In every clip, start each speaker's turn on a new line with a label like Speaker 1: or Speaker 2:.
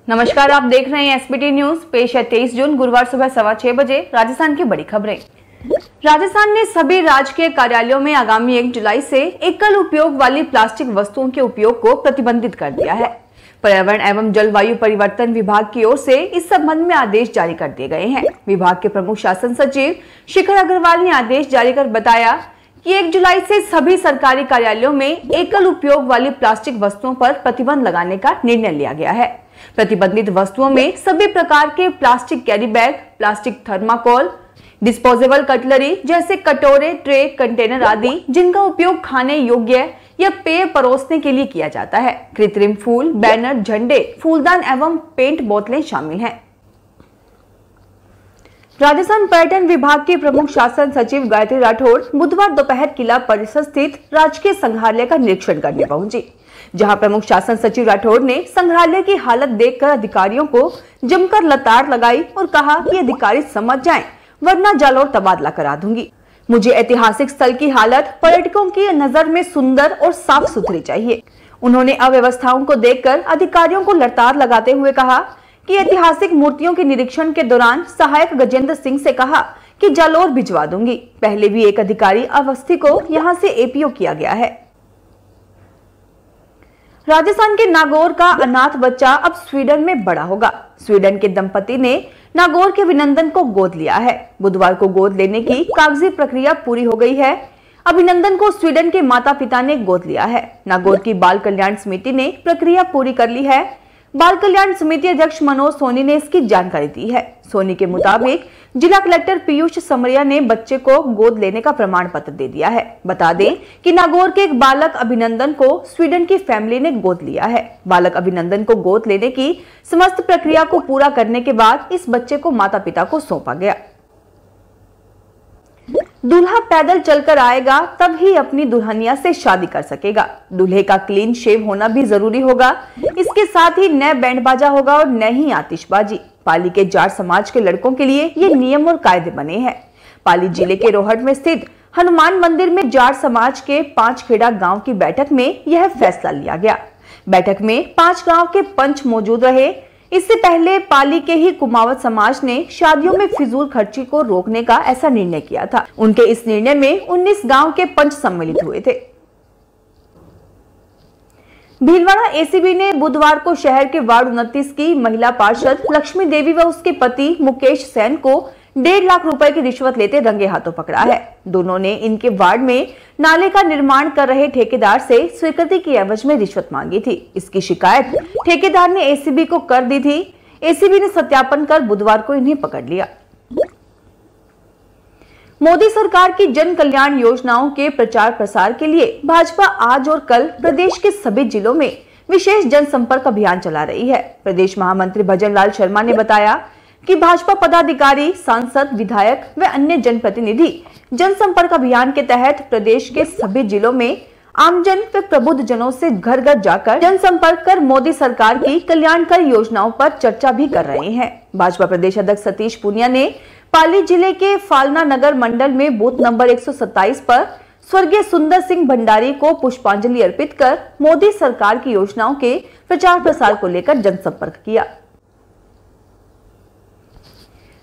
Speaker 1: नमस्कार, आप देख रहे हैं एसबीटी न्यूज। पेश है 23 जून गुरुवार सुबह 6:15 बजे राजस्थान की बड़ी खबरें। राजस्थान ने सभी राजकीय कार्यालयों में आगामी 1 जुलाई से एकल उपयोग वाली प्लास्टिक वस्तुओं के उपयोग को प्रतिबंधित कर दिया है। पर्यावरण एवं जलवायु परिवर्तन विभाग की ओर से इस संबंध में आदेश जारी कर दिए गए हैं। विभाग के प्रमुख शासन सचिव शिखर अग्रवाल ने आदेश जारी कर बताया कि 1 जुलाई से सभी सरकारी कार्यालयों में एकल उपयोग वाली प्लास्टिक वस्तुओं पर प्रतिबंध लगाने का निर्णय लिया गया है। प्रतिबंधित वस्तुओं में सभी प्रकार के plastic carry bag, plastic thermocol, disposable cutlery जैसे कटोरे, ट्रे, कंटेनर आदि जिनका उपयोग खाने योग्य या पेय परोसने के लिए किया जाता है। कृत्रिम फूल, बैनर, झंडे, फूलदान एवं पेंट बोतलें शामिल हैं। राजस्थान पर्यटन विभाग के प्रमुख शासन सचिव गायत्री राठौड़ बुधवार दोपहर किला परिसर स्थित राजकीय संग्रहालय का निरीक्षण करने पहुंची, जहां प्रमुख शासन सचिव राठौड़ ने संग्रहालय की हालत देखकर अधिकारियों को जमकर लताड़ लगाई और कहा कि अधिकारी समझ जाएं, वरना जालौर तबादला करा दूंगी। मुझे ऐतिहासिक स्थल की हालत पर्यटकों की नजर में सुंदर और साफ सुथरी चाहिए। उन्होंने अव्यवस्थाओं को देखकर अधिकारियों को लताड़ लगाते हुए कहा कि ऐतिहासिक मूर्तियों के निरीक्षण के दौरान सहायक गजेंद्र सिंह से कहा कि जालौर भिजवा दूंगी। पहले भी एक अधिकारी अवस्थी को यहां से एपीओ किया गया है। राजस्थान के नागौर का अनाथ बच्चा अब स्वीडन में बड़ा होगा। स्वीडन के दंपति ने नागौर के अभिनंदन को गोद लिया है। बुधवार को गोद लेने की कागजी प्रक्रिया पूरी हो गई है। अभिनंदन को स्वीडन के माता पिता ने गोद लिया है। नागौर की बाल कल्याण समिति ने प्रक्रिया पूरी कर ली है। बाल कल्याण समिति अध्यक्ष मनोज सोनी ने इसकी जानकारी दी है। सोनी के मुताबिक जिला कलेक्टर पीयूष समरिया ने बच्चे को गोद लेने का प्रमाण पत्र दे दिया है। बता दें कि नागौर के एक बालक अभिनंदन को स्वीडन की फैमिली ने गोद लिया है। बालक अभिनंदन को गोद लेने की समस्त प्रक्रिया को पूरा करने के बाद इस बच्चे को माता पिता को सौंपा गया। दूल्हा पैदल चलकर आएगा तब ही अपनी दुल्हनिया से शादी कर सकेगा। दूल्हे का क्लीन शेव होना भी जरूरी होगा। इसके साथ ही न बैंड बाजा होगा और न ही आतिशबाजी। पाली के जाट समाज के लड़कों के लिए ये नियम और कायदे बने हैं। पाली जिले के रोहट में स्थित हनुमान मंदिर में जाट समाज के 5 खेड़ा गांव की बैठक में यह फैसला लिया गया। बैठक में 5 गांव के पंच मौजूद रहे। इससे पहले पाली के ही कुमावत समाज ने शादियों में फिजूल खर्ची को रोकने का ऐसा निर्णय किया था। उनके इस निर्णय में 19 गांव के पंच सम्मिलित हुए थे। भीलवाड़ा एसीबी ने बुधवार को शहर के वार्ड 29 की महिला पार्षद लक्ष्मी देवी व उसके पति मुकेश सेन को 1.5 लाख रुपए की रिश्वत लेते रंगे हाथों पकड़ा है। दोनों ने इनके वार्ड में नाले का निर्माण कर रहे ठेकेदार से स्वीकृति की एवज में रिश्वत मांगी थी। इसकी शिकायत ठेकेदार ने एसीबी को कर दी थी। एसीबी ने सत्यापन कर बुधवार को इन्हें पकड़ लिया। मोदी सरकार की जन कल्याण योजनाओं के प्रचार प्रसार के लिए भाजपा आज और कल प्रदेश के सभी जिलों में विशेष जनसंपर्क अभियान चला रही है। प्रदेश महामंत्री भजन लाल शर्मा ने बताया कि भाजपा पदाधिकारी, सांसद, विधायक व अन्य जनप्रतिनिधि जनसंपर्क अभियान के तहत प्रदेश के सभी जिलों में आमजन व प्रबुद्ध जनों से घर घर जाकर जनसंपर्क कर मोदी सरकार की कल्याणकारी योजनाओं पर चर्चा भी कर रहे हैं। भाजपा प्रदेश अध्यक्ष सतीश पूनिया ने पाली जिले के फालना नगर मंडल में बूथ नंबर 127 पर स्वर्गीय सुंदर सिंह भंडारी को पुष्पांजलि अर्पित कर मोदी सरकार की योजनाओं के प्रचार प्रसार को लेकर जनसंपर्क किया।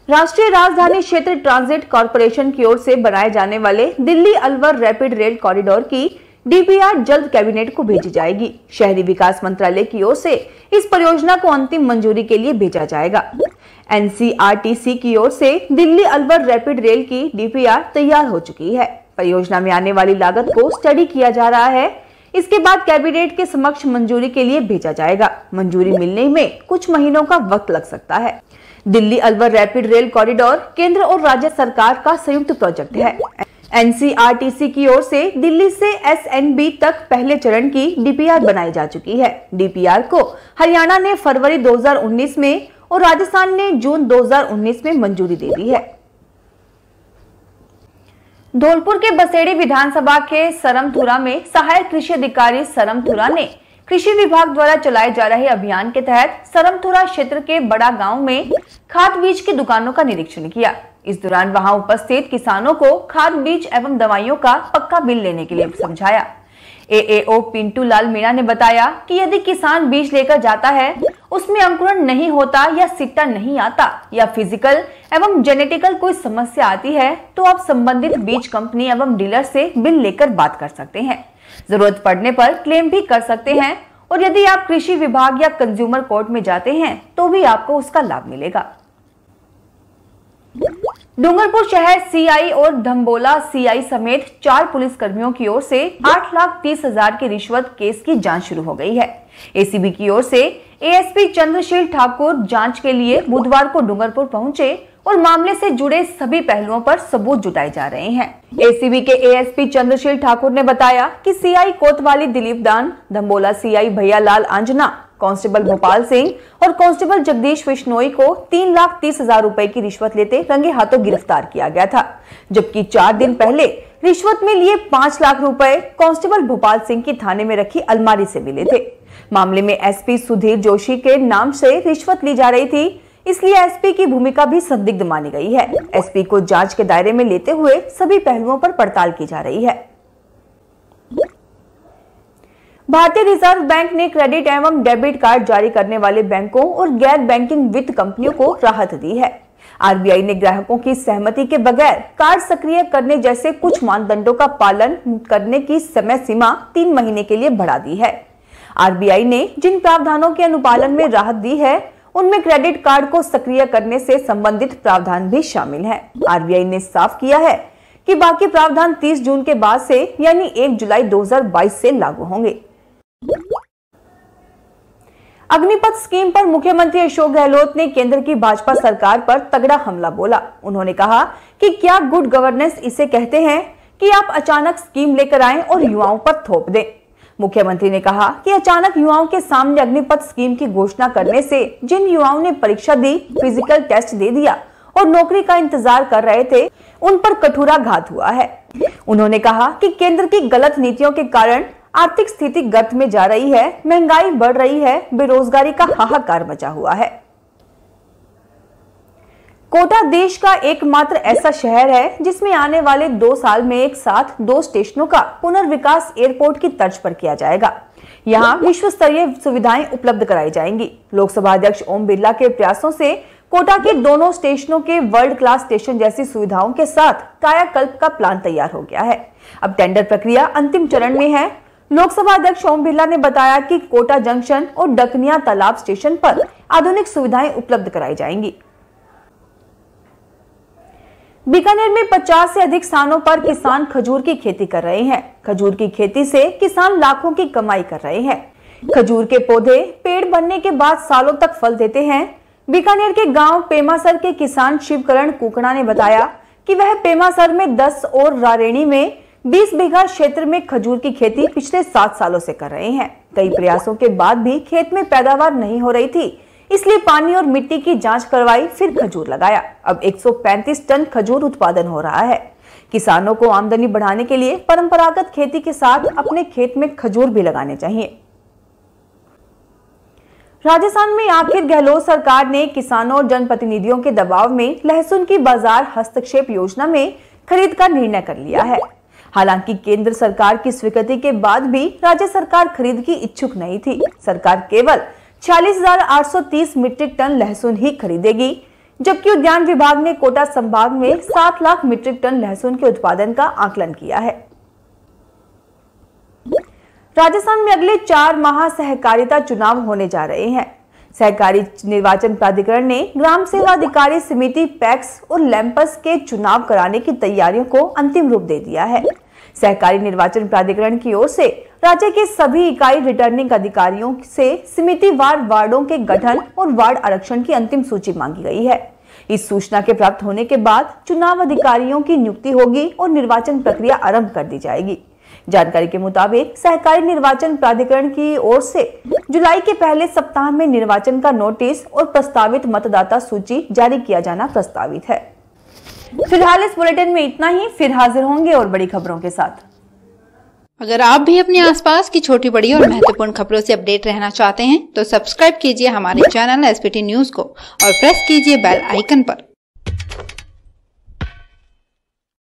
Speaker 1: राष्ट्रीय राजधानी क्षेत्र ट्रांजिट कॉरपोरेशन की ओर से बनाए जाने वाले Delhi Alwar rapid rail corridor की डीपीआर जल्द कैबिनेट को भेजी जाएगी। शहरी विकास मंत्रालय की ओर से इस परियोजना को अंतिम मंजूरी के लिए भेजा जाएगा। एनसीआरटीसी की ओर से दिल्ली अलवर रैपिड रेल की डीपीआर तैयार हो चुकी है। परियोजना में आने वाली लागत को स्टडी किया जा रहा है। इसके बाद कैबिनेट के समक्ष मंजूरी के लिए भेजा जाएगा। मंजूरी मिलने में कुछ महीनों का वक्त लग सकता है। Delhi Alwar rapid rail corridor केंद्र और राज्य सरकार का संयुक्त प्रोजेक्ट है। एनसीआरटीसी की ओर से दिल्ली से एसएनबी तक पहले चरण की डीपीआर बनाई जा चुकी है। डीपीआर को हरियाणा ने फरवरी 2019 में और राजस्थान ने जून 2019 में मंजूरी दे दी है। धौलपुर के बसेड़ी विधानसभा के सरमथुरा में सहायक कृषि अधिकारी सरमथुरा ने कृषि विभाग द्वारा चलाए जा रहे अभियान के तहत सरमथुरा क्षेत्र के बड़ा गांव में खाद बीज की दुकानों का निरीक्षण किया। इस दौरान वहां उपस्थित किसानों को खाद बीज एवं दवाइयों का पक्का बिल लेने के लिए समझाया। एएओ पिंटू लाल मीणा ने बताया कि यदि किसान बीज लेकर जाता है उसमें अंकुरण नहीं होता या सिट्टा नहीं आता या फिजिकल एवं जेनेटिकल कोई समस्या आती है तो आप संबंधित बीज कंपनी एवं डीलर से बिल लेकर बात कर सकते हैं। जरूरत पड़ने पर क्लेम भी कर सकते हैं और यदि आप कृषि विभाग या कंज्यूमर कोर्ट में जाते हैं तो भी आपको उसका लाभ मिलेगा। डूंगरपुर शहर सीआई और धम्बोला सीआई समेत 4 पुलिसकर्मियों की ओर से 8,30,000 की रिश्वत केस की जांच शुरू हो गई है। एसीबी की ओर से एएसपी चंद्रशील ठाकुर जांच के लिए बुधवार को डूंगरपुर पहुंचे और मामले से जुड़े सभी पहलुओं पर सबूत जुटाए जा रहे हैं। एसीबी के एएसपी चंद्रशील ठाकुर ने बताया कि सीआई कोतवाली दिलीप दान, धम्बोला सीआई भैयालाल आंजना, कांस्टेबल भोपाल सिंह और कांस्टेबल जगदीश बिश्नोई को 3,30,000 रुपए की रिश्वत लेते रंगे हाथों गिरफ्तार किया गया था, जबकि 4 दिन पहले रिश्वत में लिए 5 लाख रुपए कांस्टेबल भोपाल सिंह की थाने में रखी अलमारी से मिले थे। मामले में एसपी सुधीर जोशी के नाम से रिश्वत ली जा रही थी, इसलिए एसपी की भूमिका भी संदिग्ध मानी गई है। एसपी को जांच के दायरे में लेते हुए सभी पहलुओं पर पड़ताल की जा रही है। भारतीय रिजर्व बैंक ने क्रेडिट एवं डेबिट कार्ड जारी करने वाले बैंकों और गैर बैंकिंग वित्त कंपनियों को राहत दी है। आरबीआई ने ग्राहकों की सहमति के बगैर कार्ड सक्रिय करने जैसे कुछ मानदंडों का पालन करने की समय सीमा 3 महीने के लिए बढ़ा दी है। आरबीआई ने जिन प्रावधानों के अनुपालन में राहत दी है उनमें क्रेडिट कार्ड को सक्रिय करने से संबंधित प्रावधान भी शामिल है। आरबीआई ने साफ किया है कि बाकी प्रावधान 30 जून के बाद से यानी 1 जुलाई 2022 से लागू होंगे। अग्निपथ स्कीम पर मुख्यमंत्री अशोक गहलोत ने केंद्र की भाजपा सरकार पर तगड़ा हमला बोला। उन्होंने कहा कि क्या गुड गवर्नेंस इसे कहते हैं कि आप अचानक स्कीम लेकर आएं और युवाओं पर थोप दें। मुख्यमंत्री ने कहा कि अचानक युवाओं के सामने अग्निपथ स्कीम की घोषणा करने से जिन युवाओं ने परीक्षा दी, फिजिकल टेस्ट दे दिया और नौकरी का इंतजार कर रहे थे, उन पर कठोराघात हुआ है। उन्होंने कहा कि केंद्र की गलत नीतियों के कारण आर्थिक स्थिति गर्त में जा रही है, महंगाई बढ़ रही है, बेरोजगारी का हाहाकार मचा हुआ है। कोटा देश का एकमात्र ऐसा शहर है जिसमें आने वाले 2 साल में एक साथ 2 स्टेशनों का पुनर्विकास एयरपोर्ट की तर्ज पर किया जाएगा। यहां विश्व स्तरीय सुविधाएं उपलब्ध कराई जाएंगी। लोकसभा अध्यक्ष ओम बिरला के प्रयासों से कोटा के दोनों स्टेशनों के वर्ल्ड क्लास स्टेशन जैसी सुविधाओं के साथ कायाकल्प का प्लान तैयार हो गया है। अब टेंडर प्रक्रिया अंतिम चरण में है। लोकसभा अध्यक्ष ओम बिरला ने बताया कि कोटा जंक्शन और डकनिया तालाब स्टेशन पर आधुनिक सुविधाएं उपलब्ध कराई जाएंगी। बीकानेर में 50 से अधिक स्थानों पर किसान खजूर की खेती कर रहे हैं। खजूर की खेती से किसान लाखों की कमाई कर रहे हैं। खजूर के पौधे पेड़ बनने के बाद सालों तक फल देते हैं। बीकानेर के गांव पेमासर के किसान शिवकरण कुकड़ा ने बताया कि वह पेमासर में 10 और रारेणी में 20 बीघा क्षेत्र में खजूर की खेती पिछले 7 सालों से कर रहे हैं। कई प्रयासों के बाद भी खेत में पैदावार नहीं हो रही थी, इसलिए पानी और मिट्टी की जांच करवाई, फिर खजूर लगाया। अब 135 टन खजूर उत्पादन हो रहा है। किसानों को आमदनी बढ़ाने के लिए परंपरागत खेती के साथ अपने खेत में खजूर भी लगाने चाहिए। राजस्थान में आखिर गहलोत सरकार ने किसानों और जनप्रतिनिधियों के दबाव में लहसुन की बाजार हस्तक्षेप योजना में खरीद का निर्णय कर लिया है। हालांकि केंद्र सरकार की स्वीकृति के बाद भी राज्य सरकार खरीद की इच्छुक नहीं थी। सरकार केवल 46,830 मीट्रिक टन लहसुन ही खरीदेगी, जबकि उद्यान विभाग ने कोटा संभाग में 7 लाख मीट्रिक टन लहसुन के उत्पादन का आकलन किया है। राजस्थान में अगले 4 माह सहकारिता चुनाव होने जा रहे हैं। सहकारी निर्वाचन प्राधिकरण ने ग्राम सेवा अधिकारी समिति पैक्स और लैंपस के चुनाव कराने की तैयारियों को अंतिम रूप दे दिया है। सहकारी निर्वाचन प्राधिकरण की ओर से राज्य के सभी इकाई रिटर्निंग अधिकारियों से समिति वार वार्डों के गठन और वार्ड आरक्षण की अंतिम सूची मांगी गई है। इस सूचना के प्राप्त होने के बाद चुनाव अधिकारियों की नियुक्ति होगी और निर्वाचन प्रक्रिया आरंभ कर दी जाएगी। जानकारी के मुताबिक सहकारी निर्वाचन प्राधिकरण की ओर से जुलाई के पहले सप्ताह में निर्वाचन का नोटिस और प्रस्तावित मतदाता सूची जारी किया जाना प्रस्तावित है। फिलहाल इस बुलेटिन में इतना ही, फिर हाजिर होंगे और बड़ी खबरों के साथ।
Speaker 2: अगर आप भी अपने आसपास की छोटी बड़ी और महत्वपूर्ण खबरों से अपडेट रहना चाहते हैं तो सब्सक्राइब कीजिए हमारे चैनल एसपीटी न्यूज को और प्रेस कीजिए बेल आइकन पर।